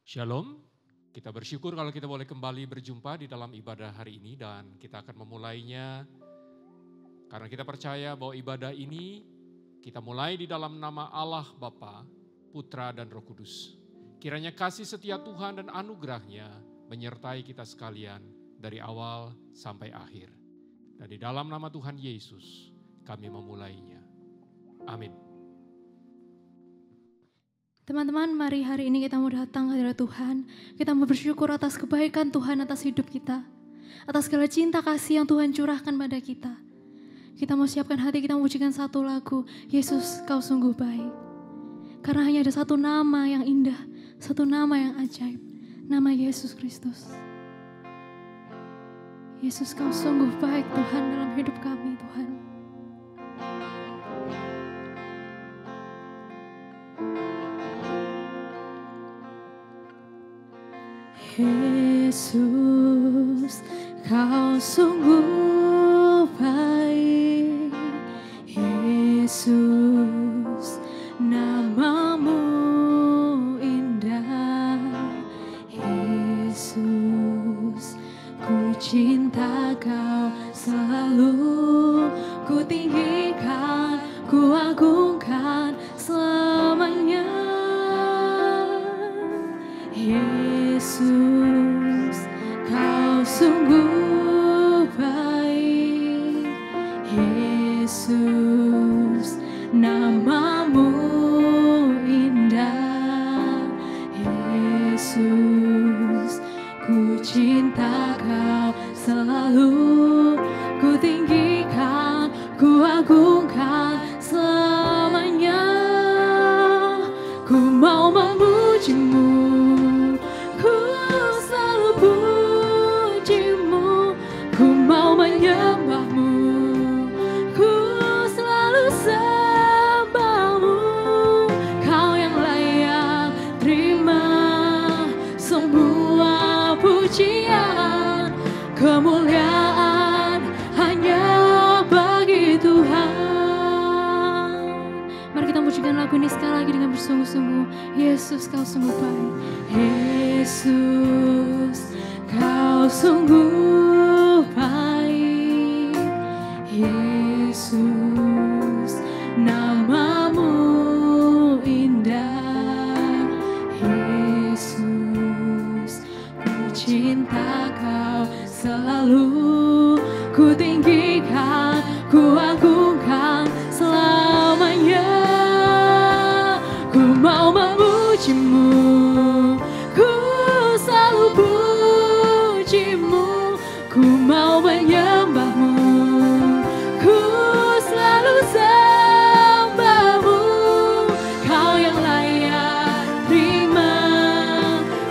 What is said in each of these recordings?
Shalom, kita bersyukur kalau kita boleh kembali berjumpa di dalam ibadah hari ini dan kita akan memulainya karena kita percaya bahwa ibadah ini kita mulai di dalam nama Allah Bapa, Putra dan Roh Kudus. Kiranya kasih setia Tuhan dan anugerahnya menyertai kita sekalian dari awal sampai akhir. Dan di dalam nama Tuhan Yesus kami memulainya. Amin. Teman-teman, mari hari ini kita mau datang ke hadirat Tuhan. Kita mau bersyukur atas kebaikan Tuhan atas hidup kita. Atas segala cinta kasih yang Tuhan curahkan pada kita. Kita mau siapkan hati, kita mau pujikan satu lagu. Yesus, Kau sungguh baik. Karena hanya ada satu nama yang indah, satu nama yang ajaib. Nama Yesus Kristus. Yesus, Kau sungguh baik Tuhan dalam hidup kami Tuhan. Yesus, Kau sungguh baik. Yesus, namamu indah. Yesus, ku cinta Kau selalu. Ku tinggikan, ku agungkan selamanya. Yesus, Kau sungguh baik. Yesus, namamu indah. Yesus, ku cinta Kau selalu. Ku tinggikan, ku agungkan selamanya. Ku mau memuji-Mu. Menyembah-Mu, ku selalu sembah-Mu. Kau yang layak terima semua pujian, kemuliaan hanya bagi Tuhan. Mari kita pujikan lagu ini sekali lagi dengan bersungguh-sungguh. Yesus, Kau sungguh baik. Yesus, Kau sungguh baik. Yesus, namamu indah. Yesus, ku cinta Kau selalu. Ku tinggikan, ku agungkan selamanya. Ku mau memuji-Mu, ku selalu puji-Mu. Ku mau menyembah-Mu, ku selalu sembah-Mu. Kau yang layak terima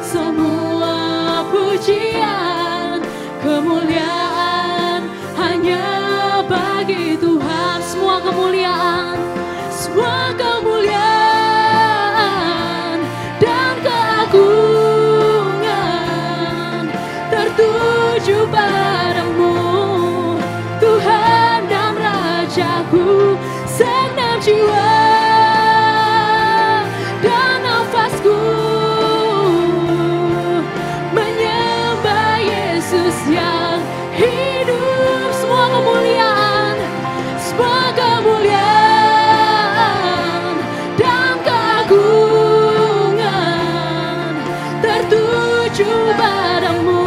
semua pujian, kemuliaan hanya bagi Tuhan. Semua kemuliaan, semua kemuliaan dan keagungan tertuju padamu, Tuhan dan Rajaku. Segenap jiwa dan nafasku menyembah Yesus yang hidup. Semua kemuliaan, semua kemuliaan dan keagungan tertuju padamu,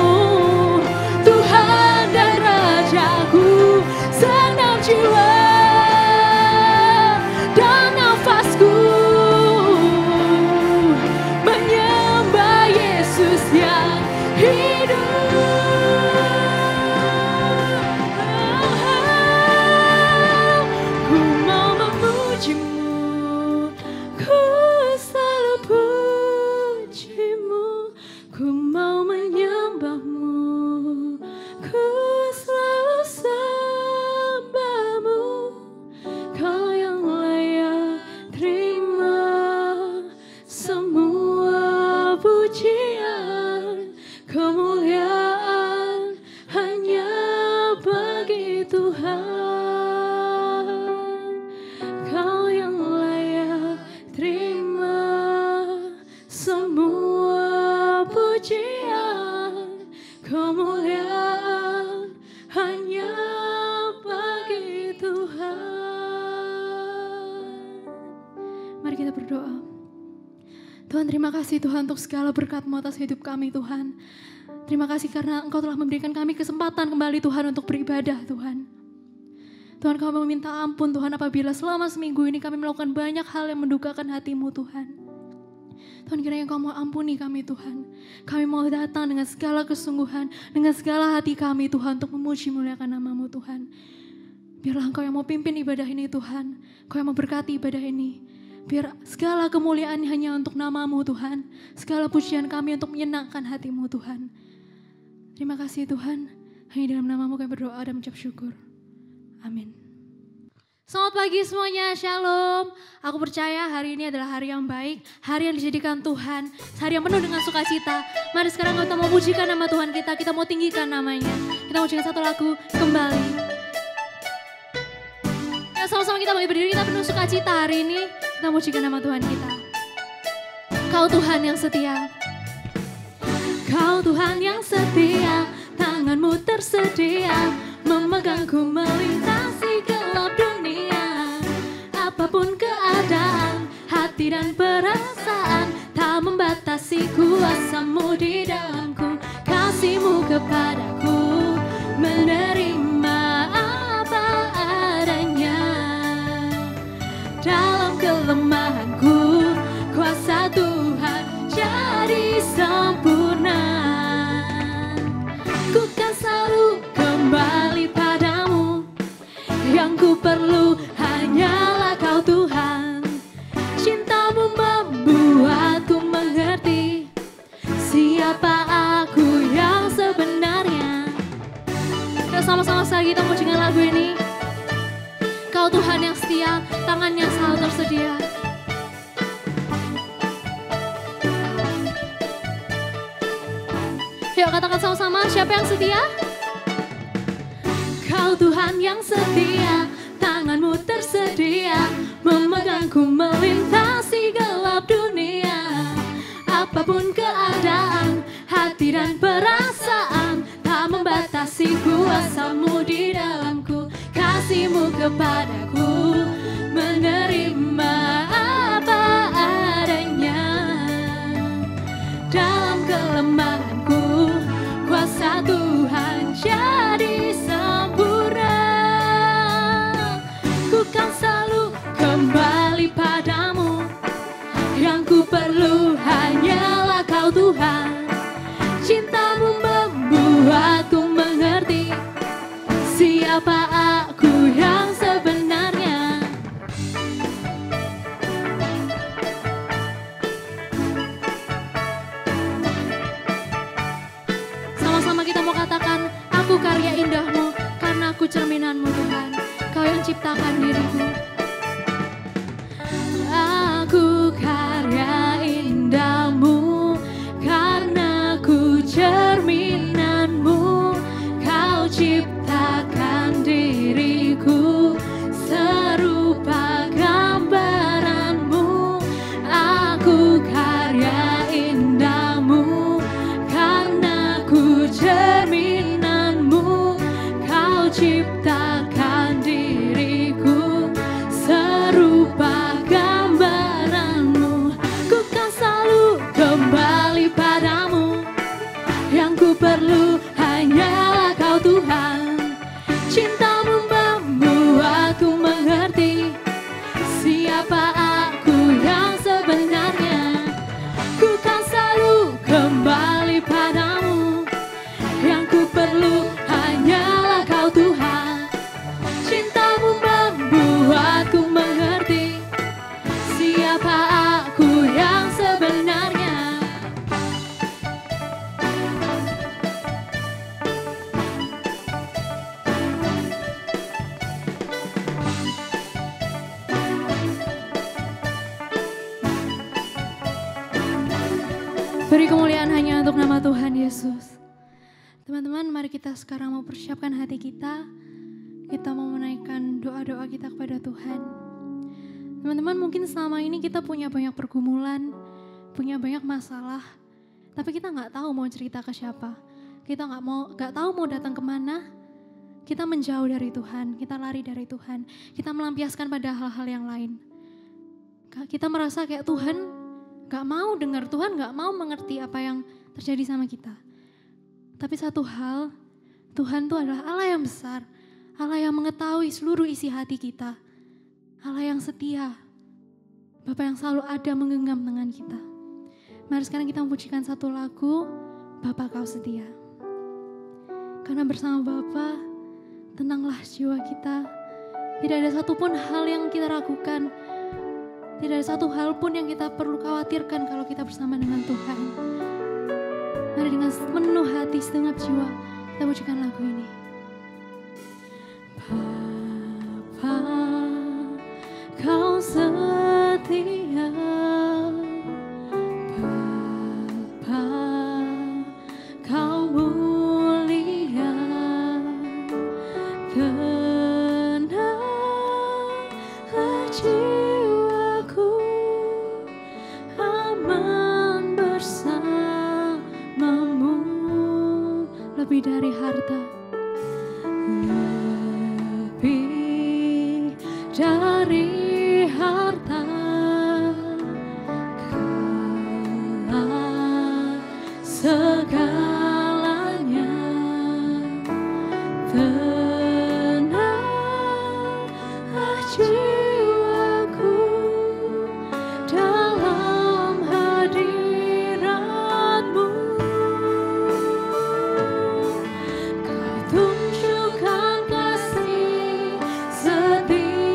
Tuhan dan Rajaku. Segenap jiwa dan nafasku menyembah Yesus yang hidup. Ku mau memuji-Mu, ku selalu puji-Mu. Ku mau menyembah-Mu, ku selalu sembah-Mu. Kau yang layak terima semua pujian, kemuliaan hanya bagi Tuhan. Kau yang layak terima semua pujian, kemuliaan hanya bagi Tuhan. Mari kita berdoa. Tuhan, terima kasih Tuhan untuk segala berkat-Mu atas hidup kami Tuhan. Terima kasih karena Engkau telah memberikan kami kesempatan kembali Tuhan untuk beribadah Tuhan. Tuhan, kami meminta ampun Tuhan apabila selama seminggu ini kami melakukan banyak hal yang mendukakan hati-Mu Tuhan. Tuhan, kiranya Engkau mau ampuni kami Tuhan. Kami mau datang dengan segala kesungguhan, dengan segala hati kami Tuhan untuk memuji muliakan nama-Mu Tuhan. Biarlah Engkau yang mau pimpin ibadah ini Tuhan. Engkau yang mau berkati ibadah ini. Biar segala kemuliaan hanya untuk nama-Mu Tuhan. Segala pujian kami untuk menyenangkan hati-Mu Tuhan. Terima kasih Tuhan. Hanya dalam nama-Mu kami berdoa dan mengucap syukur. Amin. Selamat pagi semuanya, shalom. Aku percaya hari ini adalah hari yang baik. Hari yang dijadikan Tuhan. Hari yang penuh dengan sukacita. Mari sekarang kita mau pujikan nama Tuhan kita. Kita mau tinggikan namanya. Kita mau pujikan satu lagu kembali. Ya, sama-sama kita bagi berdiri. Kita penuh sukacita hari ini. Kita pujikan nama Tuhan kita. Kau Tuhan yang setia. Kau Tuhan yang setia. Tangan-Mu tersedia memegangku melintasi gelap dunia. Apapun keadaan, hati dan perasaan, tak membatasi kuasa-Mu di dalamku. Kasih-Mu kepadaku, menerima apa adanya. Dalam kelemahanku, kuasa Tuhan jadi sempurna. Ku kan selalu kembali padamu. Yang ku perlu hanyalah Kau Tuhan. Cinta-Mu membuatku mengerti siapa aku yang sebenarnya. Kita sama-sama sekali kita pujikan lagu ini. Kau Tuhan yang setia, tangannya selalu tersedia. Yuk katakan sama-sama, siapa yang setia? Kau Tuhan yang setia, tangan-Mu tersedia memegangku melintasi gelap dunia. Apapun keadaan, hati dan perasaan, tak membatasi kuasa-Mu di dalamku. Kasih-Mu kepadaku, menerima apa adanya. Dalam kelemahanku, kuasa Tuhan jadi sempurna. Ku kan selalu kembali padamu. Yang ku perlu hanyalah Kau Tuhan. Cinta-Mu membuatku mengerti siapa aku yang sebenarnya. Sama-sama kita mau katakan, aku karya indah-Mu, karena aku cerminan-Mu Tuhan. Kau yang ciptakan diriku. Aku karya indah-Mu, karena ku cerminan-Mu. Kau ciptakan diriku, serupa gambaran-Mu. Aku karya indah-Mu, karena ku cerminan-Mu. Kau ciptakan diriku, serupa gambaran-Mu. Ku kan selalu kembali padamu. Yang ku perlu hanyalah Kau Tuhan. Cinta-Mu membuatku mengerti siapa aku yang sebenarnya. Ku kan selalu kembali padamu. Yang ku perlu hanyalah Kau Tuhan. Cinta-Mu membuatku mengerti siapa aku yang sebenarnya. Beri kemuliaan hanya untuk nama Tuhan Yesus. Teman-teman, mari kita sekarang mau persiapkan hati kita. Kita mau menaikkan doa-doa kita kepada Tuhan. Teman-teman, mungkin selama ini kita punya banyak pergumulan, punya banyak masalah. Tapi kita nggak tahu mau cerita ke siapa. Kita nggak tahu mau datang kemana. Kita menjauh dari Tuhan, kita lari dari Tuhan. Kita melampiaskan pada hal-hal yang lain. Kita merasa kayak Tuhan gak mau dengar, Tuhan gak mau mengerti apa yang terjadi sama kita. Tapi satu hal, Tuhan itu adalah Allah yang besar. Allah yang mengetahui seluruh isi hati kita. Allah yang setia. Bapa yang selalu ada menggenggam tangan kita. Mari sekarang kita memujikan satu lagu, Bapa Kau Setia. Karena bersama Bapa, tenanglah jiwa kita. Tidak ada satupun hal yang kita ragukan. Tidak ada satu hal pun yang kita perlu khawatirkan kalau kita bersama dengan Tuhan. Mari dengan penuh hati, segenap jiwa, kita pujikan lagu ini. Bapa, Kau setia. Bapa, Kau mulia. Tenanglah jiwaku, aman bersamamu. Lebih dari harta, lebih dari harta, Kaulah segalanya. Tenanglah jiwaku dalam hadirat-Mu. Kau tunjukkan kasih setiamu.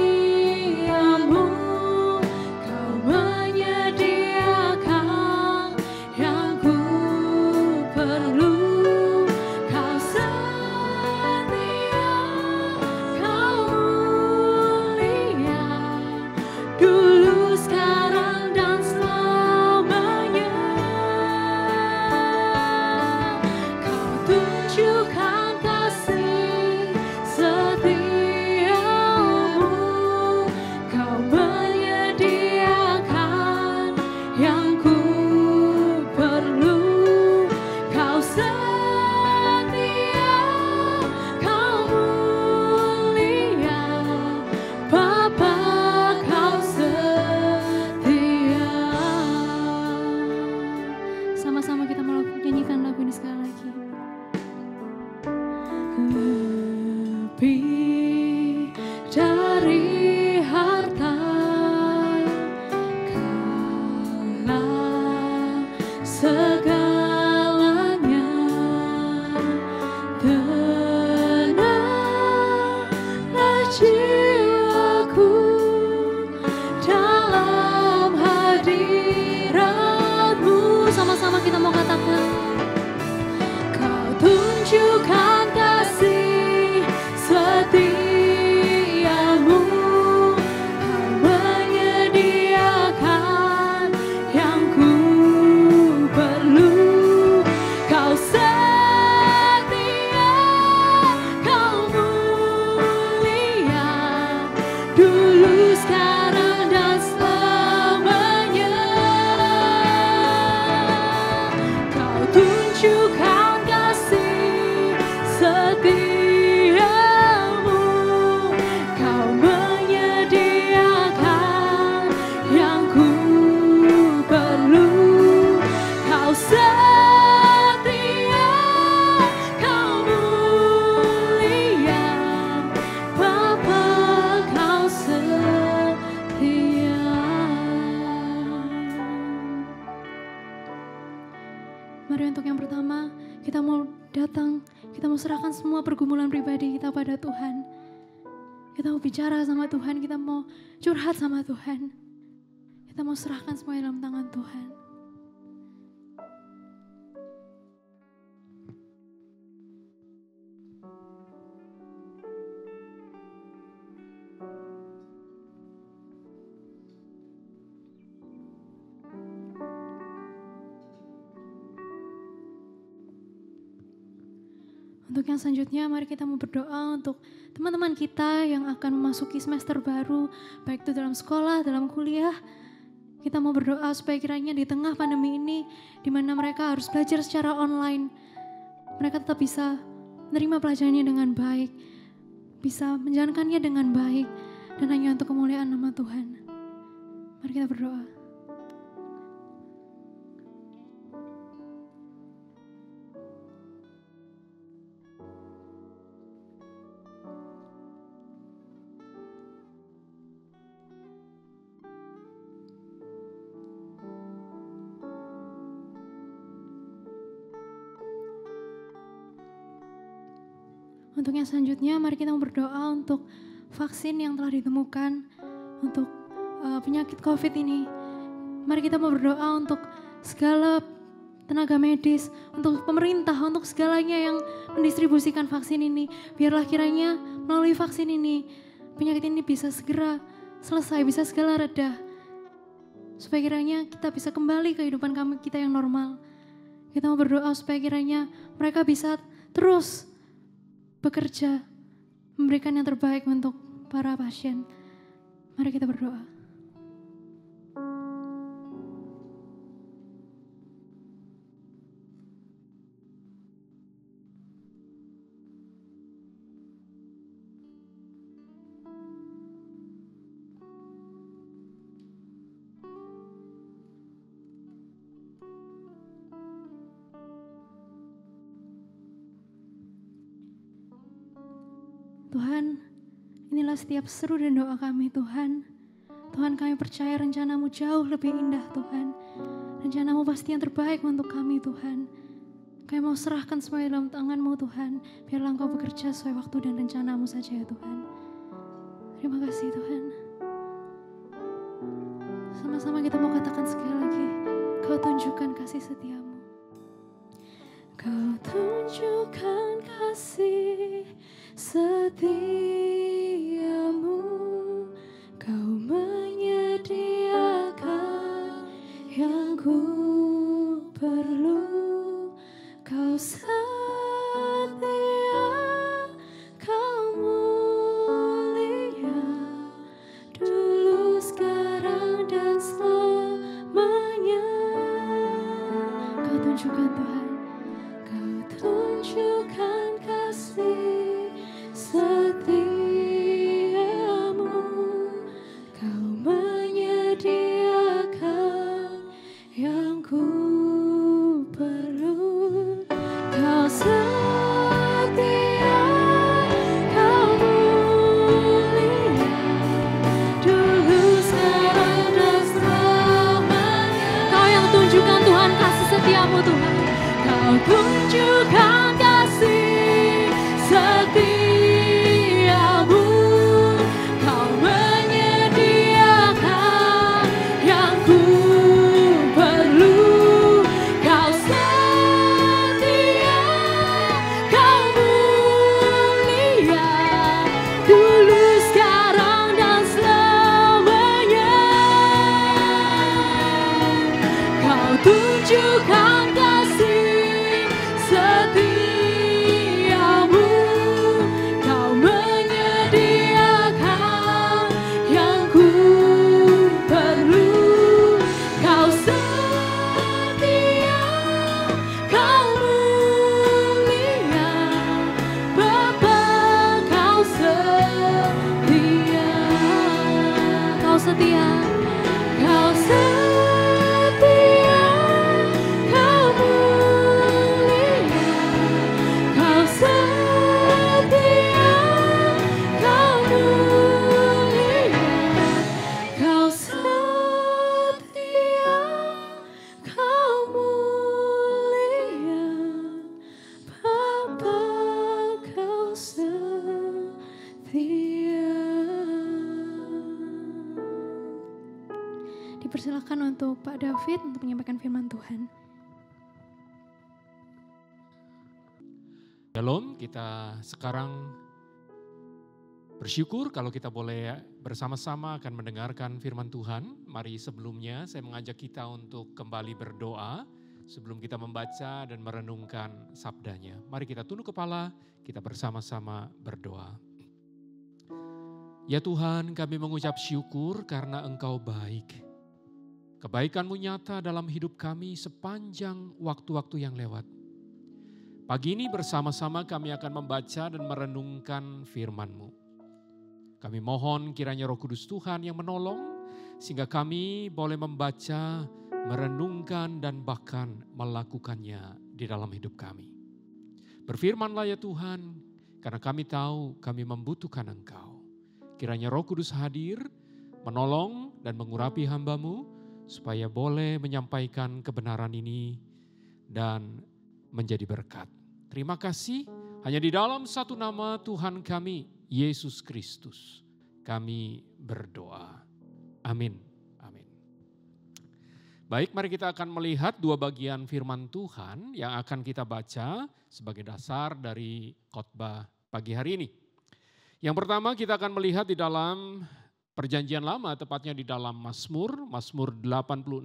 Kau menyediakan yang ku perlu. Kau setia, Kau mulia, dulu, sekarang, dan selamanya. Kau tunjukkan kasih setiamu. Kau menyediakan yang ku perlu. Kau setia, Kau mulia, Bapa Kau setia. Sama-sama kita mau nyanyikan lagu ini sekali lagi. Lebih dari harta, Kaulah segalanya. Tenanglah jiwaku dalam hadirat-Mu. Sama-sama kita mau katakan, Kau tunjukkan kasih setiamu. Kau menyediakan yang ku perlu. Kau setia, Kau mulia, dulu, sekarang, dan selamanya. Kau tunjukkan kasih setiamu. Kau menyediakan yang ku perlu. Kau setia, Kau mulia, Bapa Kau setia. Mari untuk yang pertama, kita mau datang, kita mau serahkan semua pergumulan pribadi kita pada Tuhan. Kita mau bicara sama Tuhan, kita mau curhat sama Tuhan. Kita mau serahkan semuanya dalam tangan Tuhan. Untuk yang selanjutnya, mari kita mau berdoa untuk teman-teman kita yang akan memasuki semester baru, baik itu dalam sekolah, dalam kuliah, Kita mau berdoa supaya kiranya di tengah pandemi ini, di mana mereka harus belajar secara online, mereka tetap bisa menerima pelajarannya dengan baik, bisa menjalankannya dengan baik, dan hanya untuk kemuliaan nama Tuhan. Mari kita berdoa. Untuk yang selanjutnya, mari kita berdoa untuk vaksin yang telah ditemukan untuk penyakit COVID ini. Mari kita mau berdoa untuk segala tenaga medis, untuk pemerintah, untuk segalanya yang mendistribusikan vaksin ini. Biarlah kiranya melalui vaksin ini, penyakit ini bisa segera selesai, bisa segera reda. Supaya kiranya kita bisa kembali ke kehidupan kita yang normal. Kita mau berdoa supaya kiranya mereka bisa terus bekerja, memberikan yang terbaik untuk para pasien. Mari kita berdoa. Tuhan, inilah setiap seru dan doa kami Tuhan. Tuhan, kami percaya rencana-Mu jauh lebih indah Tuhan. Rencana-Mu pasti yang terbaik untuk kami Tuhan. Kami mau serahkan semua dalam tangan-Mu Tuhan. Biarlah Engkau bekerja sesuai waktu dan rencana-Mu saja ya Tuhan. Terima kasih Tuhan. Sama-sama kita mau katakan sekali lagi. Kau tunjukkan kasih setia-Mu. Kau tunjukkan kasih setia-Mu, Kau menyediakan yang ku perlu. Kau setia, Kau mulia, dulu, sekarang, dan selamanya. Kau tunjukkan Tuhan, Kau tunjukkan kasih setia-Mu, Kau menyediakan yang ku perlu. Kau setia, Kau mulia, dulu, sekarang, dan selamanya. Kau yang tunjukkan Tuhan kasih setia-Mu Tuhan. Kau tunjukkan kasih setia-Mu, Kau menyediakan yang ku perlu. Kau setia, Kau mulia, dulu, sekarang, dan selamanya. Kau tunjukkan kasih setia-Mu, Kau menyediakan yang ku perlu. Kau setia, Kau mulia, Bapa, Kau setia. Kau setia, Kau setia, Kau mulia, Kau setia, Kau mulia, Kau setia, Kau mulia, Bapa, Kau setia. Dipersilakan untuk Pak David untuk menyampaikan firman Tuhan. Shalom, kita sekarang bersyukur kalau kita boleh bersama-sama akan mendengarkan firman Tuhan. Mari sebelumnya saya mengajak kita untuk kembali berdoa sebelum kita membaca dan merenungkan sabdanya. Mari kita tunduk kepala, kita bersama-sama berdoa. Ya Tuhan, kami mengucap syukur karena Engkau baik. Kebaikan-Mu nyata dalam hidup kami sepanjang waktu-waktu yang lewat. Pagi ini bersama-sama kami akan membaca dan merenungkan firman-Mu. Kami mohon kiranya Roh Kudus Tuhan yang menolong sehingga kami boleh membaca, merenungkan dan bahkan melakukannya di dalam hidup kami. Berfirman-Lah ya Tuhan, karena kami tahu kami membutuhkan Engkau. Kiranya Roh Kudus hadir, menolong dan mengurapi hamba-Mu supaya boleh menyampaikan kebenaran ini dan menjadi berkat. Terima kasih, hanya di dalam satu nama Tuhan kami, Yesus Kristus, kami berdoa. Amin. Amin. Baik, mari kita akan melihat dua bagian firman Tuhan yang akan kita baca sebagai dasar dari khotbah pagi hari ini. Yang pertama kita akan melihat di dalam Perjanjian Lama, tepatnya di dalam Mazmur 86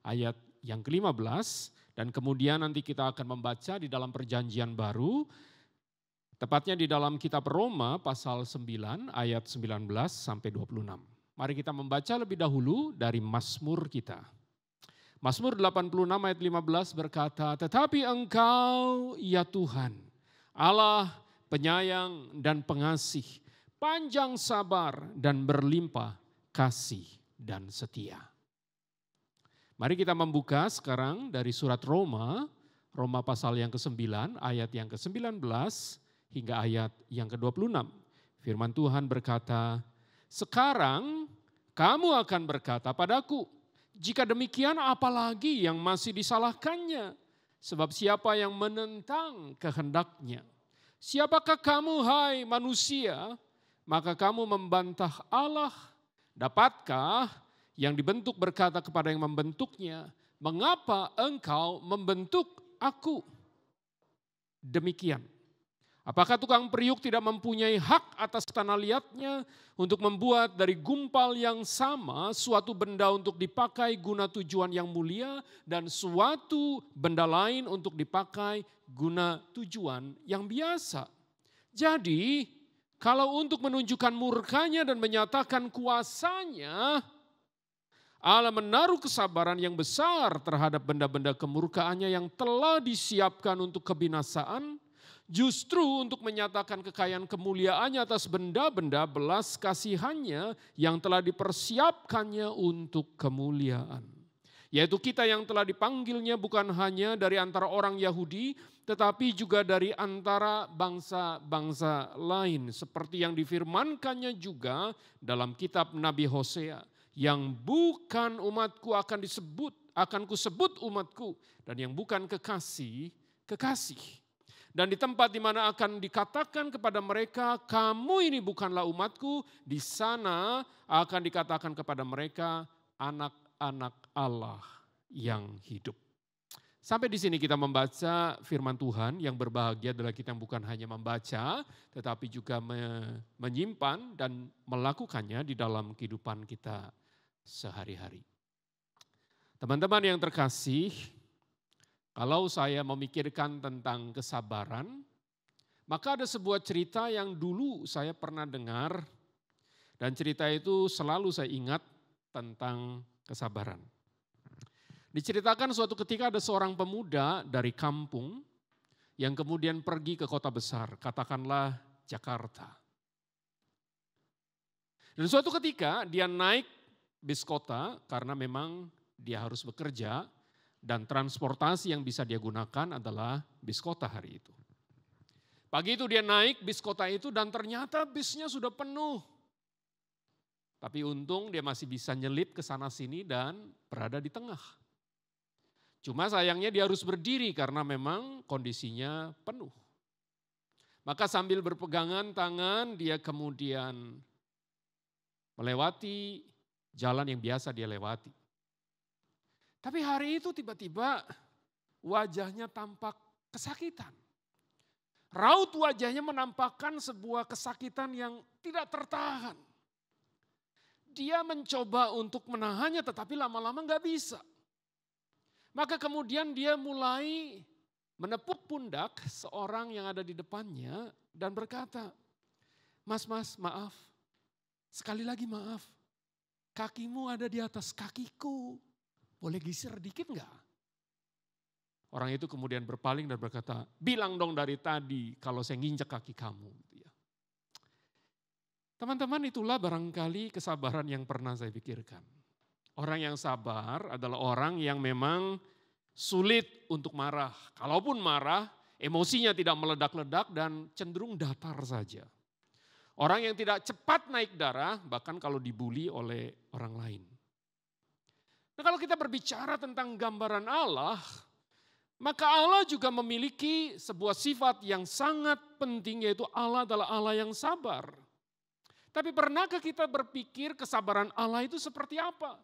ayat yang ke-15. Dan kemudian nanti kita akan membaca di dalam Perjanjian Baru, tepatnya di dalam kitab Roma pasal 9 ayat 19 sampai 26. Mari kita membaca lebih dahulu dari Mazmur kita. Mazmur 86 ayat 15 berkata, "Tetapi Engkau ya Tuhan, Allah penyayang dan pengasih, panjang sabar dan berlimpah kasih dan setia." Mari kita membuka sekarang dari surat Roma pasal yang ke-9 ayat yang ke-19 hingga ayat yang ke-26. Firman Tuhan berkata, "Sekarang kamu akan berkata padaku, jika demikian apalagi yang masih disalahkannya? Sebab siapa yang menentang kehendaknya? Siapakah kamu hai manusia, maka kamu membantah Allah? Dapatkah yang dibentuk berkata kepada yang membentuknya, mengapa engkau membentuk aku? Demikian. Apakah tukang periuk tidak mempunyai hak atas tanah liatnya untuk membuat dari gumpal yang sama suatu benda untuk dipakai guna tujuan yang mulia dan suatu benda lain untuk dipakai guna tujuan yang biasa? Jadi, kalau untuk menunjukkan murkanya dan menyatakan kuasanya, Allah menaruh kesabaran yang besar terhadap benda-benda kemurkaannya yang telah disiapkan untuk kebinasaan, justru untuk menyatakan kekayaan kemuliaannya atas benda-benda belas kasihannya yang telah dipersiapkannya untuk kemuliaan. Yaitu kita yang telah dipanggilnya bukan hanya dari antara orang Yahudi, tetapi juga dari antara bangsa-bangsa lain. Seperti yang difirmankannya juga dalam kitab Nabi Hosea. Yang bukan umatku akan kusebut umatku, dan yang bukan kekasih, kekasih. Dan di tempat di mana akan dikatakan kepada mereka, kamu ini bukanlah umatku, di sana akan dikatakan kepada mereka, anak-anak Allah yang hidup. Sampai di sini kita membaca firman Tuhan. Yang berbahagia adalah kita yang bukan hanya membaca, tetapi juga menyimpan dan melakukannya di dalam kehidupan kita sehari-hari. Teman-teman yang terkasih, kalau saya memikirkan tentang kesabaran, maka ada sebuah cerita yang dulu saya pernah dengar, dan cerita itu selalu saya ingat tentang kesabaran. Diceritakan suatu ketika ada seorang pemuda dari kampung yang kemudian pergi ke kota besar, katakanlah Jakarta. Dan suatu ketika dia naik bis kota karena memang dia harus bekerja dan transportasi yang bisa dia gunakan adalah bis kota hari itu. Pagi itu dia naik bis kota itu dan ternyata bisnya sudah penuh. Tapi untung dia masih bisa nyelip ke sana sini dan berada di tengah. Cuma sayangnya dia harus berdiri karena memang kondisinya penuh. Maka sambil berpegangan tangan dia kemudian melewati jalan yang biasa dia lewati. Tapi hari itu tiba-tiba wajahnya tampak kesakitan. Raut wajahnya menampakkan sebuah kesakitan yang tidak tertahan. Dia mencoba untuk menahannya tetapi lama-lama gak bisa. Maka kemudian dia mulai menepuk pundak seorang yang ada di depannya dan berkata, "Mas, maaf, sekali lagi maaf. Kakimu ada di atas kakiku." Boleh geser dikit enggak? Orang itu kemudian berpaling dan berkata, bilang dong dari tadi kalau saya nginjek kaki kamu. Teman-teman, itulah barangkali kesabaran yang pernah saya pikirkan. Orang yang sabar adalah orang yang memang sulit untuk marah. Kalaupun marah, emosinya tidak meledak-ledak dan cenderung datar saja. Orang yang tidak cepat naik darah, bahkan kalau dibully oleh orang lain. Nah, kalau kita berbicara tentang gambaran Allah, maka Allah juga memiliki sebuah sifat yang sangat penting, yaitu Allah adalah Allah yang sabar. Tapi pernahkah kita berpikir kesabaran Allah itu seperti apa?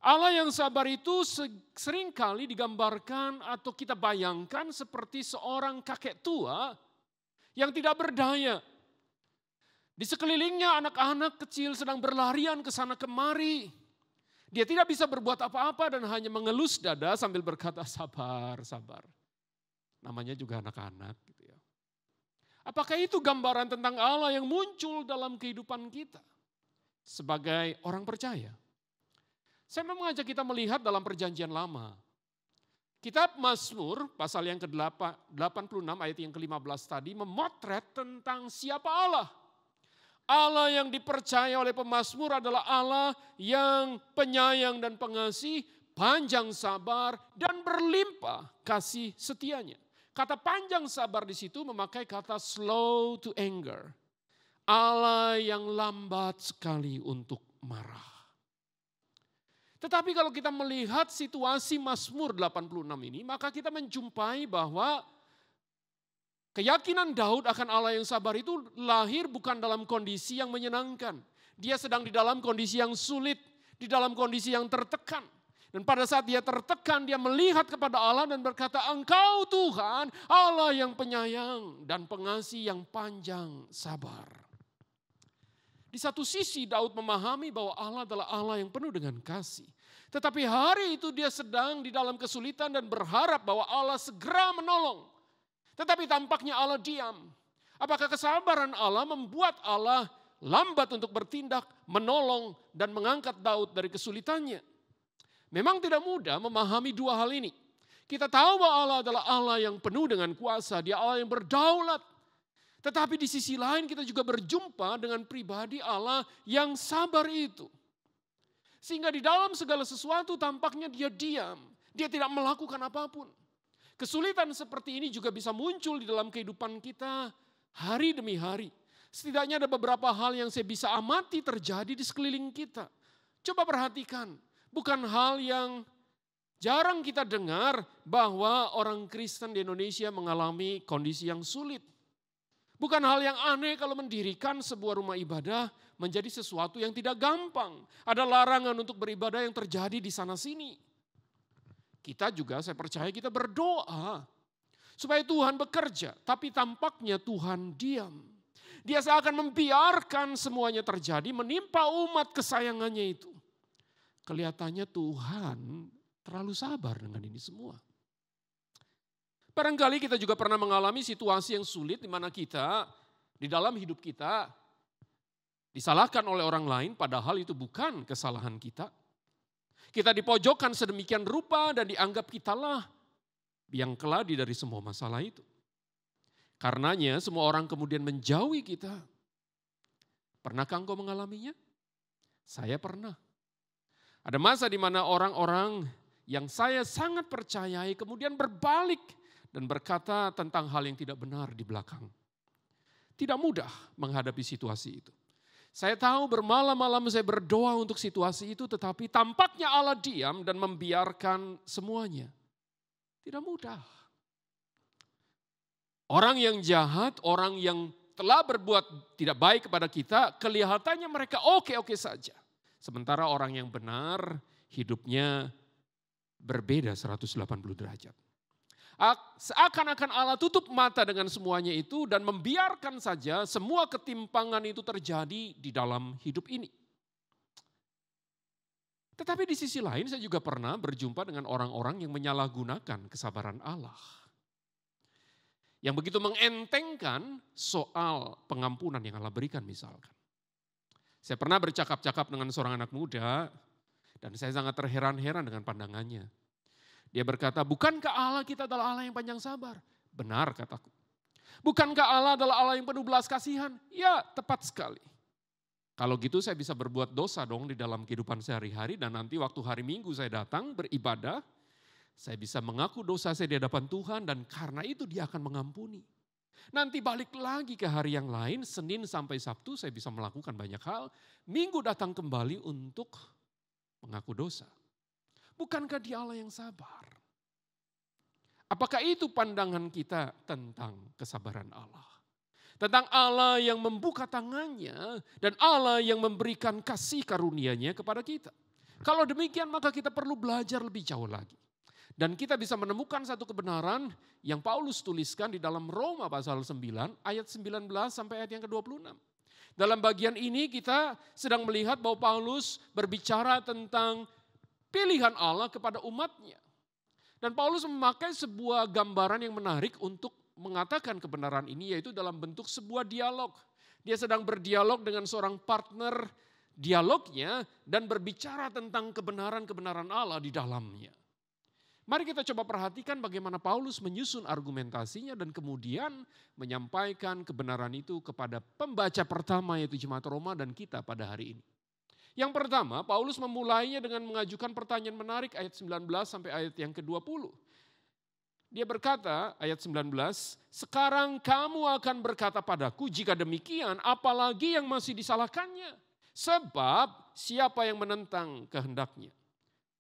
Allah yang sabar itu seringkali digambarkan atau kita bayangkan seperti seorang kakek tua yang tidak berdaya. Di sekelilingnya anak-anak kecil sedang berlarian ke sana kemari. Dia tidak bisa berbuat apa-apa dan hanya mengelus dada sambil berkata sabar, sabar. Namanya juga anak-anak gitu ya. Apakah itu gambaran tentang Allah yang muncul dalam kehidupan kita sebagai orang percaya? Saya mau mengajak kita melihat dalam perjanjian lama. Kitab Mazmur pasal yang ke-86 ayat yang ke-15 tadi memotret tentang siapa Allah. Allah yang dipercaya oleh pemazmur adalah Allah yang penyayang dan pengasih, panjang sabar dan berlimpah kasih setianya. Kata panjang sabar di situ memakai kata slow to anger. Allah yang lambat sekali untuk marah. Tetapi kalau kita melihat situasi Mazmur 86 ini, maka kita menjumpai bahwa keyakinan Daud akan Allah yang sabar itu lahir bukan dalam kondisi yang menyenangkan. Dia sedang di dalam kondisi yang sulit, di dalam kondisi yang tertekan. Dan pada saat dia tertekan, dia melihat kepada Allah dan berkata, Engkau Tuhan, Allah yang penyayang dan pengasih yang panjang sabar. Di satu sisi Daud memahami bahwa Allah adalah Allah yang penuh dengan kasih. Tetapi hari itu dia sedang di dalam kesulitan dan berharap bahwa Allah segera menolong. Tetapi tampaknya Allah diam. Apakah kesabaran Allah membuat Allah lambat untuk bertindak, menolong dan mengangkat Daud dari kesulitannya? Memang tidak mudah memahami dua hal ini. Kita tahu bahwa Allah adalah Allah yang penuh dengan kuasa, Dia Allah yang berdaulat. Tetapi di sisi lain kita juga berjumpa dengan pribadi Allah yang sabar itu. Sehingga di dalam segala sesuatu tampaknya Dia diam, Dia tidak melakukan apapun. Kesulitan seperti ini juga bisa muncul di dalam kehidupan kita hari demi hari. Setidaknya ada beberapa hal yang saya bisa amati terjadi di sekeliling kita. Coba perhatikan, bukan hal yang jarang kita dengar bahwa orang Kristen di Indonesia mengalami kondisi yang sulit. Bukan hal yang aneh kalau mendirikan sebuah rumah ibadah menjadi sesuatu yang tidak gampang. Ada larangan untuk beribadah yang terjadi di sana sini. Kita juga, saya percaya kita berdoa supaya Tuhan bekerja, tapi tampaknya Tuhan diam. Dia seakan membiarkan semuanya terjadi, menimpa umat kesayangannya itu. Kelihatannya Tuhan terlalu sabar dengan ini semua. Barangkali kita juga pernah mengalami situasi yang sulit di mana kita di dalam hidup kita disalahkan oleh orang lain padahal itu bukan kesalahan kita. Kita dipojokkan sedemikian rupa dan dianggap kitalah yang keladi dari semua masalah itu. Karenanya semua orang kemudian menjauhi kita. Pernahkah engkau mengalaminya? Saya pernah. Ada masa di mana orang-orang yang saya sangat percayai kemudian berbalik dan berkata tentang hal yang tidak benar di belakang. Tidak mudah menghadapi situasi itu. Saya tahu bermalam-malam saya berdoa untuk situasi itu, tetapi tampaknya Allah diam dan membiarkan semuanya. Tidak mudah. Orang yang jahat, orang yang telah berbuat tidak baik kepada kita, kelihatannya mereka oke-oke saja. Sementara orang yang benar, hidupnya berbeda 180 derajat. Seakan-akan Allah tutup mata dengan semuanya itu dan membiarkan saja semua ketimpangan itu terjadi di dalam hidup ini. Tetapi di sisi lain saya juga pernah berjumpa dengan orang-orang yang menyalahgunakan kesabaran Allah. Yang begitu mengentengkan soal pengampunan yang Allah berikan misalkan. Saya pernah bercakap-cakap dengan seorang anak muda, Dan saya sangat terheran-heran dengan pandangannya. Dia berkata, bukankah Allah kita adalah Allah yang panjang sabar? Benar kataku. Bukankah Allah adalah Allah yang penuh belas kasihan? Ya, tepat sekali. Kalau gitu saya bisa berbuat dosa dong di dalam kehidupan sehari-hari dan nanti waktu hari Minggu saya datang beribadah, saya bisa mengaku dosa saya di hadapan Tuhan dan karena itu Dia akan mengampuni. Nanti balik lagi ke hari yang lain, Senin sampai Sabtu saya bisa melakukan banyak hal. Minggu datang kembali untuk mengaku dosa. Bukankah Dia Allah yang sabar? Apakah itu pandangan kita tentang kesabaran Allah? Tentang Allah yang membuka tangannya dan Allah yang memberikan kasih karunia-Nya kepada kita. Kalau demikian maka kita perlu belajar lebih jauh lagi. Dan kita bisa menemukan satu kebenaran yang Paulus tuliskan di dalam Roma pasal 9 ayat 19 sampai ayat yang ke-26. Dalam bagian ini kita sedang melihat bahwa Paulus berbicara tentang pilihan Allah kepada umatnya. Dan Paulus memakai sebuah gambaran yang menarik untuk mengatakan kebenaran ini yaitu dalam bentuk sebuah dialog. Dia sedang berdialog dengan seorang partner dialognya dan berbicara tentang kebenaran-kebenaran Allah di dalamnya. Mari kita coba perhatikan bagaimana Paulus menyusun argumentasinya dan kemudian menyampaikan kebenaran itu kepada pembaca pertama yaitu Jemaat Roma dan kita pada hari ini. Yang pertama, Paulus memulainya dengan mengajukan pertanyaan menarik ayat 19 sampai ayat yang ke-20. Dia berkata, ayat 19, sekarang kamu akan berkata padaku, jika demikian apalagi yang masih disalahkannya. Sebab siapa yang menentang kehendaknya.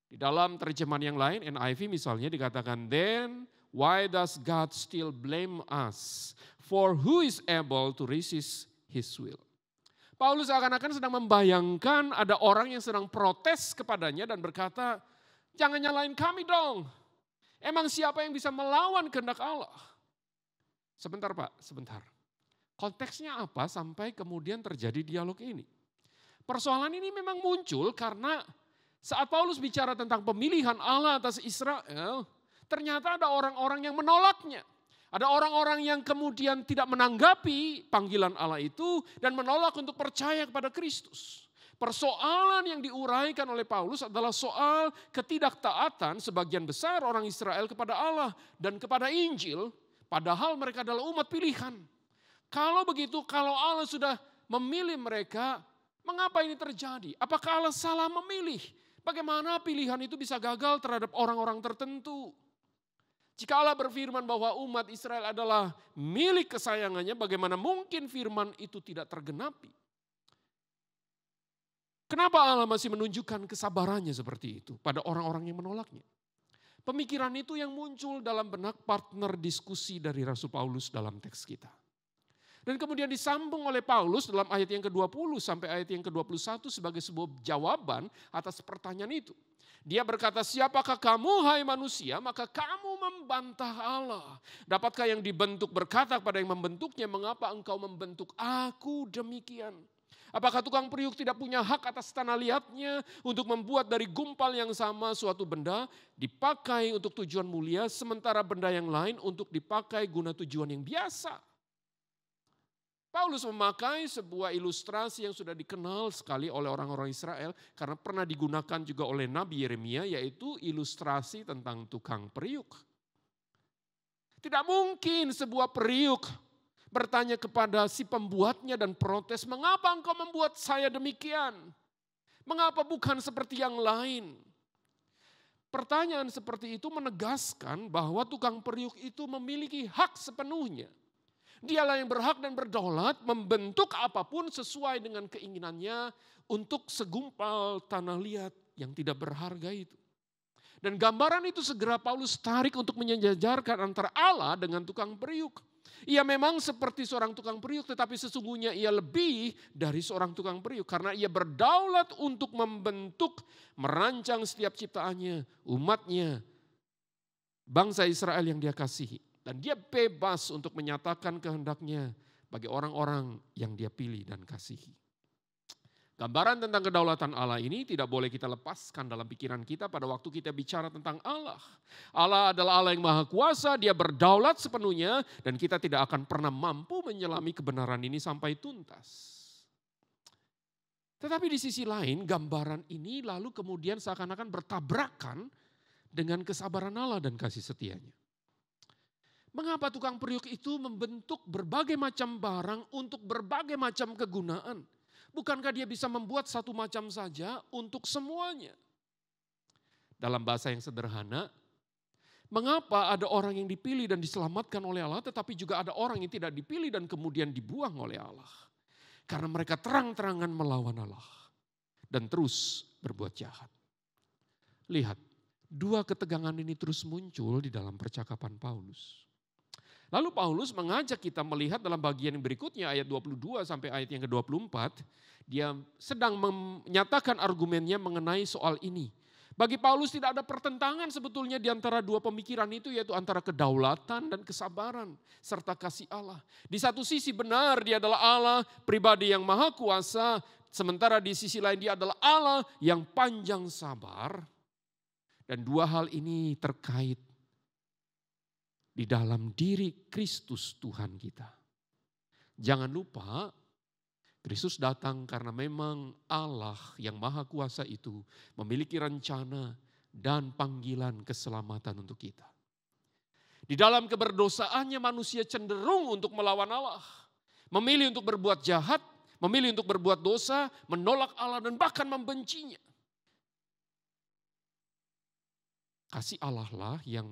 Di dalam terjemahan yang lain, NIV misalnya dikatakan, then why does God still blame us? For who is able to resist His will? Paulus seakan-akan sedang membayangkan ada orang yang sedang protes kepadanya dan berkata, jangan nyalain kami dong. Emang siapa yang bisa melawan kehendak Allah? Sebentar Pak, sebentar. Konteksnya apa sampai kemudian terjadi dialog ini? Persoalan ini memang muncul karena saat Paulus bicara tentang pemilihan Allah atas Israel, ternyata ada orang-orang yang menolaknya. Ada orang-orang yang kemudian tidak menanggapi panggilan Allah itu dan menolak untuk percaya kepada Kristus. Persoalan yang diuraikan oleh Paulus adalah soal ketidaktaatan sebagian besar orang Israel kepada Allah dan kepada Injil, padahal mereka adalah umat pilihan. Kalau begitu, kalau Allah sudah memilih mereka, mengapa ini terjadi? Apakah Allah salah memilih? Bagaimana pilihan itu bisa gagal terhadap orang-orang tertentu? Jika Allah berfirman bahwa umat Israel adalah milik kesayangannya, bagaimana mungkin firman itu tidak tergenapi? Kenapa Allah masih menunjukkan kesabarannya seperti itu pada orang-orang yang menolaknya? Pemikiran itu yang muncul dalam benak partner diskusi dari Rasul Paulus dalam teks kita. Dan kemudian disambung oleh Paulus dalam ayat yang ke-20 sampai ayat yang ke-21 sebagai sebuah jawaban atas pertanyaan itu. Dia berkata, siapakah kamu hai manusia, maka kamu membantah Allah. Dapatkah yang dibentuk berkata kepada yang membentuknya, mengapa engkau membentuk aku demikian? Apakah tukang periuk tidak punya hak atas tanah liatnya untuk membuat dari gumpal yang sama suatu benda dipakai untuk tujuan mulia, sementara benda yang lain untuk dipakai guna tujuan yang biasa? Paulus memakai sebuah ilustrasi yang sudah dikenal sekali oleh orang-orang Israel karena pernah digunakan juga oleh Nabi Yeremia, yaitu ilustrasi tentang tukang periuk. Tidak mungkin sebuah periuk bertanya kepada si pembuatnya dan protes, mengapa engkau membuat saya demikian? Mengapa bukan seperti yang lain? Pertanyaan seperti itu menegaskan bahwa tukang periuk itu memiliki hak sepenuhnya. Dialah yang berhak dan berdaulat membentuk apapun sesuai dengan keinginannya untuk segumpal tanah liat yang tidak berharga itu. Dan gambaran itu segera Paulus tarik untuk menyejajarkan antara Allah dengan tukang periuk. Ia memang seperti seorang tukang periuk, tetapi sesungguhnya ia lebih dari seorang tukang periuk. Karena ia berdaulat untuk membentuk, merancang setiap ciptaannya, umatnya, bangsa Israel yang dia kasihi. Dan dia bebas untuk menyatakan kehendaknya bagi orang-orang yang dia pilih dan kasihi. Gambaran tentang kedaulatan Allah ini tidak boleh kita lepaskan dalam pikiran kita pada waktu kita bicara tentang Allah. Allah adalah Allah yang maha kuasa, dia berdaulat sepenuhnya dan kita tidak akan pernah mampu menyelami kebenaran ini sampai tuntas. Tetapi di sisi lain gambaran ini lalu kemudian seakan-akan bertabrakan dengan kesabaran Allah dan kasih setianya. Mengapa tukang periuk itu membentuk berbagai macam barang untuk berbagai macam kegunaan? Bukankah dia bisa membuat satu macam saja untuk semuanya? Dalam bahasa yang sederhana, mengapa ada orang yang dipilih dan diselamatkan oleh Allah, tetapi juga ada orang yang tidak dipilih dan kemudian dibuang oleh Allah? Karena mereka terang-terangan melawan Allah dan terus berbuat jahat. Lihat, dua ketegangan ini terus muncul di dalam percakapan Paulus. Lalu Paulus mengajak kita melihat dalam bagian yang berikutnya ayat 22 sampai ayat yang ke-24. Dia sedang menyatakan argumennya mengenai soal ini. Bagi Paulus tidak ada pertentangan sebetulnya di antara dua pemikiran itu, yaitu antara kedaulatan dan kesabaran serta kasih Allah. Di satu sisi benar dia adalah Allah pribadi yang maha kuasa, sementara di sisi lain dia adalah Allah yang panjang sabar. Dan dua hal ini terkait di dalam diri Kristus Tuhan kita. Jangan lupa, Kristus datang karena memang Allah yang maha kuasa itu memiliki rencana dan panggilan keselamatan untuk kita. Di dalam keberdosaannya manusia cenderung untuk melawan Allah. Memilih untuk berbuat jahat, memilih untuk berbuat dosa, menolak Allah dan bahkan membencinya. Kasih Allah lah yang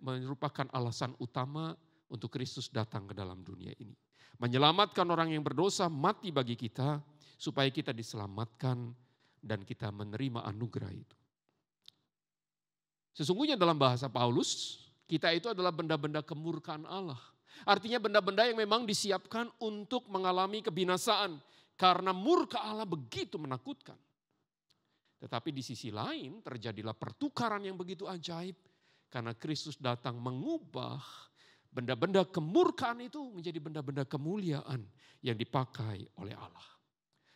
merupakan alasan utama untuk Kristus datang ke dalam dunia ini. Menyelamatkan orang yang berdosa, mati bagi kita, supaya kita diselamatkan dan kita menerima anugerah itu. Sesungguhnya dalam bahasa Paulus, kita itu adalah benda-benda kemurkaan Allah. Artinya benda-benda yang memang disiapkan untuk mengalami kebinasaan. Karena murka Allah begitu menakutkan. Tetapi di sisi lain terjadilah pertukaran yang begitu ajaib. Karena Kristus datang mengubah benda-benda kemurkaan itu menjadi benda-benda kemuliaan yang dipakai oleh Allah.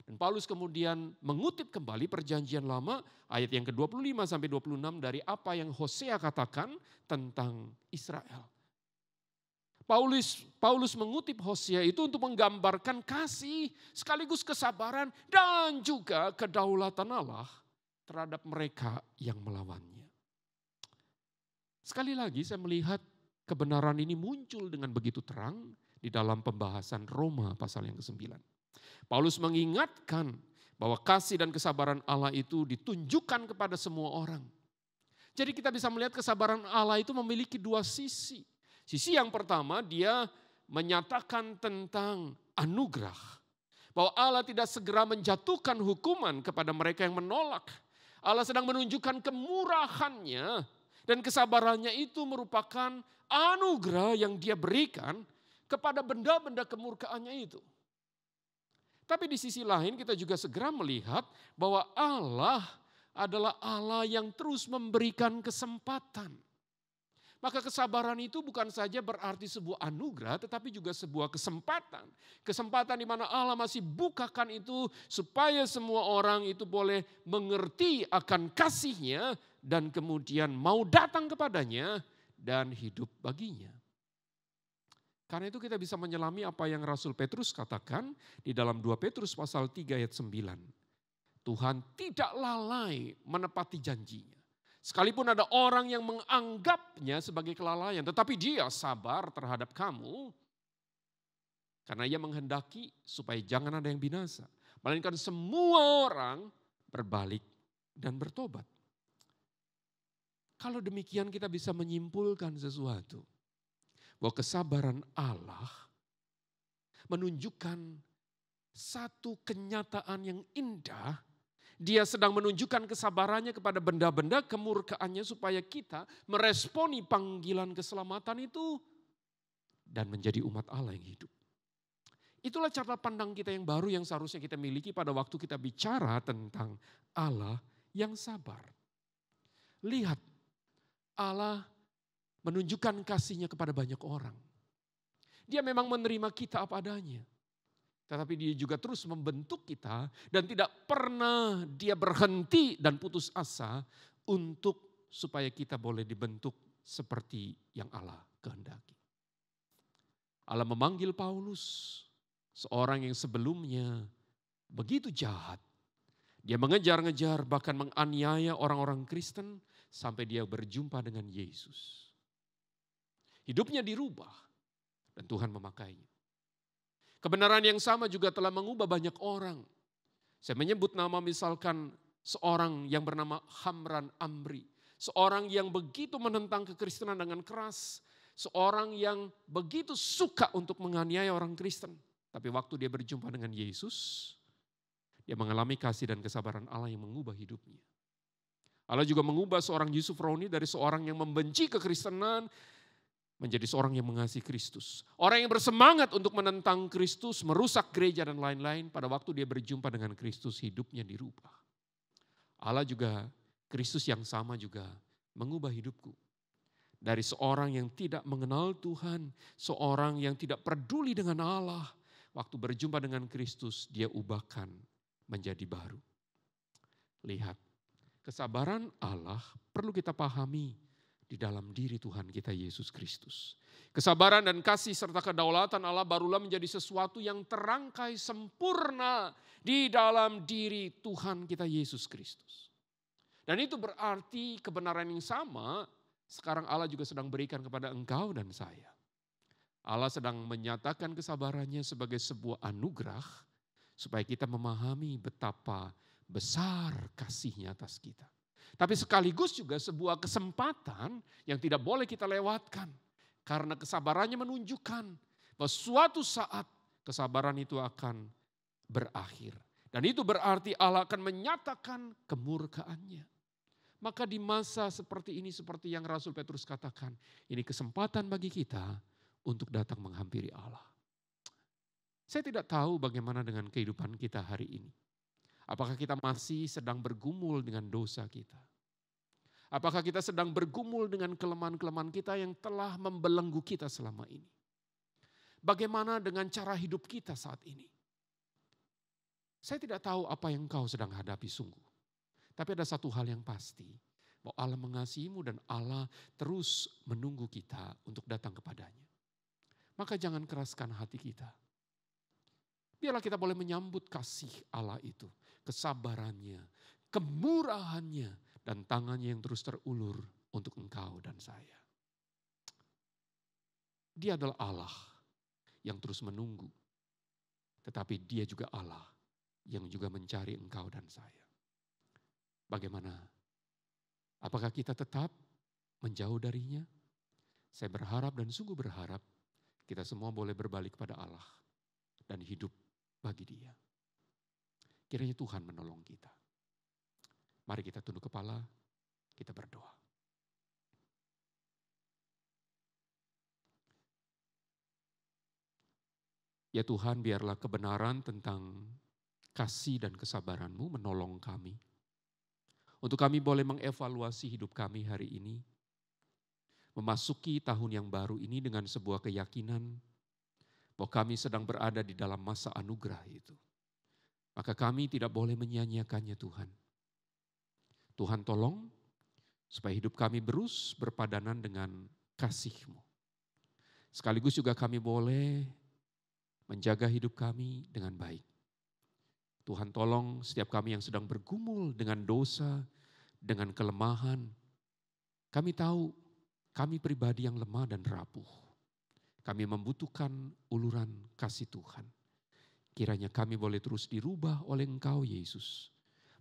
Dan Paulus kemudian mengutip kembali perjanjian lama ayat yang ke-25 sampai 26 dari apa yang Hosea katakan tentang Israel. Paulus mengutip Hosea itu untuk menggambarkan kasih sekaligus kesabaran dan juga kedaulatan Allah terhadap mereka yang melawannya. Sekali lagi saya melihat kebenaran ini muncul dengan begitu terang di dalam pembahasan Roma pasal yang ke-9. Paulus mengingatkan bahwa kasih dan kesabaran Allah itu ditunjukkan kepada semua orang. Jadi kita bisa melihat kesabaran Allah itu memiliki dua sisi. Sisi yang pertama dia menyatakan tentang anugerah. Bahwa Allah tidak segera menjatuhkan hukuman kepada mereka yang menolak. Allah sedang menunjukkan kemurahannya dan kesabarannya itu merupakan anugerah yang dia berikan kepada benda-benda kemurkaannya itu. Tapi di sisi lain kita juga segera melihat bahwa Allah adalah Allah yang terus memberikan kesempatan. Maka kesabaran itu bukan saja berarti sebuah anugerah tetapi juga sebuah kesempatan. Kesempatan di mana Allah masih bukakan itu supaya semua orang itu boleh mengerti akan kasih-Nya dan kemudian mau datang kepadanya dan hidup baginya. Karena itu kita bisa menyelami apa yang Rasul Petrus katakan di dalam 2 Petrus pasal 3 ayat 9. Tuhan tidak lalai menepati janjinya. Sekalipun ada orang yang menganggapnya sebagai kelalaian, tetapi dia sabar terhadap kamu. Karena ia menghendaki supaya jangan ada yang binasa. Melainkan semua orang berbalik dan bertobat. Kalau demikian kita bisa menyimpulkan sesuatu. Bahwa kesabaran Allah menunjukkan satu kenyataan yang indah. Dia sedang menunjukkan kesabarannya kepada benda-benda kemurkaannya supaya kita meresponi panggilan keselamatan itu dan menjadi umat Allah yang hidup. Itulah cara pandang kita yang baru yang seharusnya kita miliki pada waktu kita bicara tentang Allah yang sabar. Lihat, Allah menunjukkan kasih-Nya kepada banyak orang. Dia memang menerima kita apa adanya. Tetapi dia juga terus membentuk kita dan tidak pernah dia berhenti dan putus asa untuk supaya kita boleh dibentuk seperti yang Allah kehendaki. Allah memanggil Paulus, seorang yang sebelumnya begitu jahat. Dia mengejar-ngejar bahkan menganiaya orang-orang Kristen sampai dia berjumpa dengan Yesus. Hidupnya dirubah dan Tuhan memakainya. Kebenaran yang sama juga telah mengubah banyak orang. Saya menyebut nama misalkan seorang yang bernama Hamran Amri. Seorang yang begitu menentang kekristenan dengan keras. Seorang yang begitu suka untuk menganiaya orang Kristen. Tapi waktu dia berjumpa dengan Yesus, dia mengalami kasih dan kesabaran Allah yang mengubah hidupnya. Allah juga mengubah seorang Yusuf Roni dari seorang yang membenci kekristenan menjadi seorang yang mengasihi Kristus. Orang yang bersemangat untuk menentang Kristus, merusak gereja dan lain-lain. Pada waktu dia berjumpa dengan Kristus, hidupnya dirubah. Allah juga, Kristus yang sama juga mengubah hidupku. Dari seorang yang tidak mengenal Tuhan, seorang yang tidak peduli dengan Allah. Waktu berjumpa dengan Kristus, dia ubahkan menjadi baru. Lihat, kesabaran Allah perlu kita pahami di dalam diri Tuhan kita Yesus Kristus. Kesabaran dan kasih serta kedaulatan Allah barulah menjadi sesuatu yang terangkai sempurna di dalam diri Tuhan kita Yesus Kristus. Dan itu berarti kebenaran yang sama sekarang Allah juga sedang berikan kepada engkau dan saya. Allah sedang menyatakan kesabarannya sebagai sebuah anugerah supaya kita memahami betapa besar kasihnya atas kita. Tapi sekaligus juga sebuah kesempatan yang tidak boleh kita lewatkan. Karena kesabarannya menunjukkan bahwa suatu saat kesabaran itu akan berakhir. Dan itu berarti Allah akan menyatakan kemurkaannya. Maka di masa seperti ini, seperti yang Rasul Petrus katakan, ini kesempatan bagi kita untuk datang menghampiri Allah. Saya tidak tahu bagaimana dengan kehidupan kita hari ini. Apakah kita masih sedang bergumul dengan dosa kita? Apakah kita sedang bergumul dengan kelemahan-kelemahan kita yang telah membelenggu kita selama ini? Bagaimana dengan cara hidup kita saat ini? Saya tidak tahu apa yang kau sedang hadapi sungguh. Tapi ada satu hal yang pasti, bahwa Allah mengasihimu dan Allah terus menunggu kita untuk datang kepadanya. Maka jangan keraskan hati kita. Biarlah kita boleh menyambut kasih Allah itu, kesabarannya, kemurahannya, dan tangannya yang terus terulur untuk engkau dan saya. Dia adalah Allah yang terus menunggu, tetapi dia juga Allah yang juga mencari engkau dan saya. Bagaimana? Apakah kita tetap menjauh darinya? Saya berharap dan sungguh berharap kita semua boleh berbalik kepada Allah dan hidup bagi Dia. Kiranya Tuhan menolong kita. Mari kita tunduk kepala, kita berdoa. Ya Tuhan, biarlah kebenaran tentang kasih dan kesabaran-Mu menolong kami. Untuk kami boleh mengevaluasi hidup kami hari ini. Memasuki tahun yang baru ini dengan sebuah keyakinan bahwa kami sedang berada di dalam masa anugerah itu. Maka kami tidak boleh menyia-nyiakannya Tuhan. Tuhan tolong supaya hidup kami berpadanan dengan kasih-Mu. Sekaligus juga kami boleh menjaga hidup kami dengan baik. Tuhan tolong setiap kami yang sedang bergumul dengan dosa, dengan kelemahan. Kami tahu kami pribadi yang lemah dan rapuh. Kami membutuhkan uluran kasih Tuhan. Kiranya kami boleh terus dirubah oleh Engkau Yesus.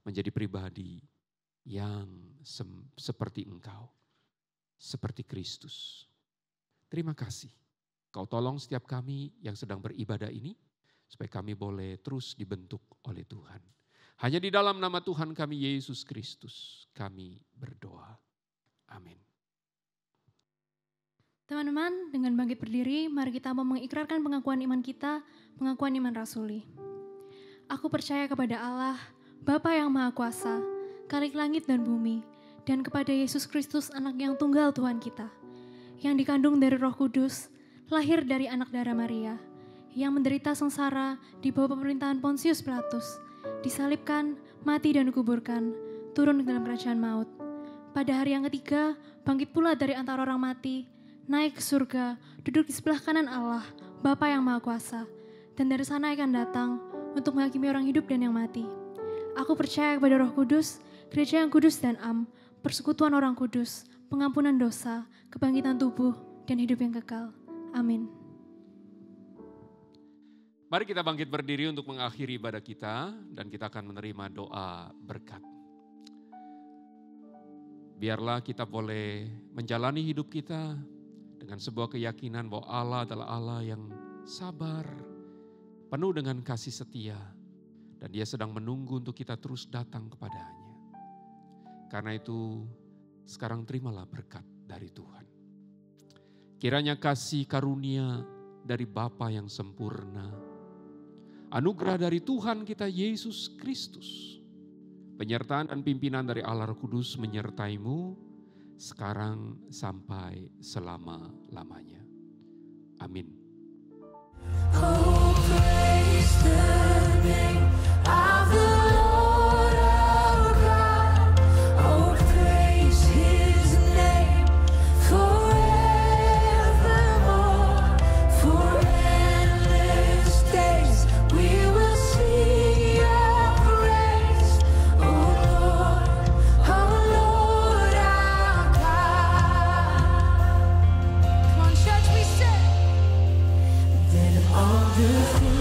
Menjadi pribadi yang seperti Engkau. Seperti Kristus. Terima kasih. Kau tolong setiap kami yang sedang beribadah ini. Supaya kami boleh terus dibentuk oleh Tuhan. Hanya di dalam nama Tuhan kami Yesus Kristus. Kami berdoa. Amin. Teman-teman, dengan bangkit berdiri, mari kita mau mengikrarkan pengakuan iman kita, pengakuan iman rasuli. Aku percaya kepada Allah, Bapa yang Maha Kuasa, Khalik langit dan bumi, dan kepada Yesus Kristus anak yang tunggal Tuhan kita, yang dikandung dari Roh Kudus, lahir dari anak darah Maria, yang menderita sengsara di bawah pemerintahan Pontius Pilatus, disalibkan, mati dan dikuburkan, turun ke dalam kerajaan maut. Pada hari yang ketiga, bangkit pula dari antara orang mati, naik ke surga, duduk di sebelah kanan Allah, Bapa yang Maha Kuasa, dan dari sana akan datang untuk menghakimi orang hidup dan yang mati. Aku percaya kepada Roh Kudus, gereja yang kudus dan am, persekutuan orang kudus, pengampunan dosa, kebangkitan tubuh, dan hidup yang kekal. Amin. Mari kita bangkit berdiri untuk mengakhiri ibadah kita dan kita akan menerima doa berkat. Biarlah kita boleh menjalani hidup kita dengan sebuah keyakinan bahwa Allah adalah Allah yang sabar, penuh dengan kasih setia, dan Dia sedang menunggu untuk kita terus datang kepadanya. Karena itu, sekarang terimalah berkat dari Tuhan. Kiranya kasih karunia dari Bapa yang sempurna, anugerah dari Tuhan kita Yesus Kristus, penyertaan dan pimpinan dari Allah Roh Kudus menyertaimu sekarang sampai selama-lamanya. Amin. Oh, praise the name of the Lord our God. Oh, praise His name forevermore. For endless days we will sing your praise. Oh Lord our God. Come on, church, we say. Then all the